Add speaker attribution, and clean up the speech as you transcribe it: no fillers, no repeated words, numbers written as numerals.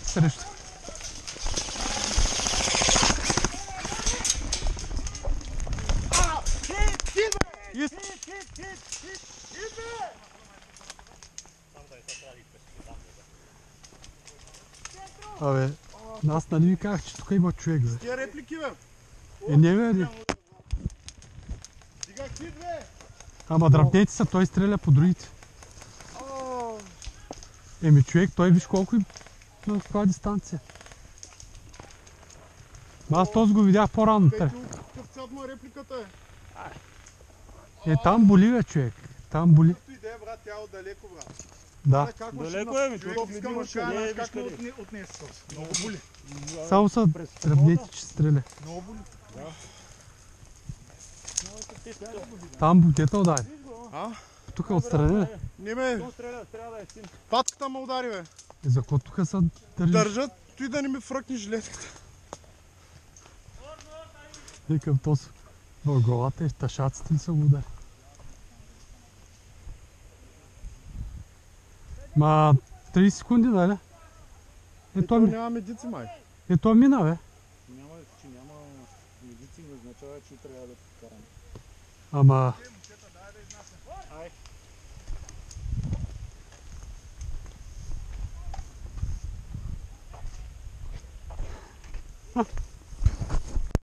Speaker 1: срещу. Абе, аз нали ви казах, че тук има човек, бе.
Speaker 2: С тия реплики, бе.
Speaker 1: Не, бе.
Speaker 2: Дига хит, бе.
Speaker 1: Ама дръпнете се, той стреля по другите. Еми човек, той виж колко и на каква дистанция. Аз този го видях по-рано.
Speaker 2: Какъв цвят му е репликата,
Speaker 1: Е, там боли, бе, човек. Там боли.
Speaker 2: Както и да е, брат, тя е отдалеко, брат.
Speaker 1: Да.
Speaker 3: Далеко е, ми,
Speaker 2: Човек
Speaker 3: тук
Speaker 2: искам да кажа, как ме отнесе. Много боли.
Speaker 1: Само са дръпнете, че стреля.
Speaker 2: Много боли.
Speaker 1: Там бутета удари.
Speaker 2: А?
Speaker 1: Тук отстрани, бе.
Speaker 2: Не, бе. Патката ме удари, бе.
Speaker 1: И за какво тук са държиш?
Speaker 2: Държат, той да не ми фръкне жилетката.
Speaker 1: Викам, то са в главата и в тъшаците ли са го удари. Ма 30 секунди, нали?
Speaker 2: Ето няма медици, май.
Speaker 1: Ето мина, бе.
Speaker 3: Няма, че няма медици, не означава, че трябва да караме.
Speaker 1: Ама...
Speaker 3: Ай.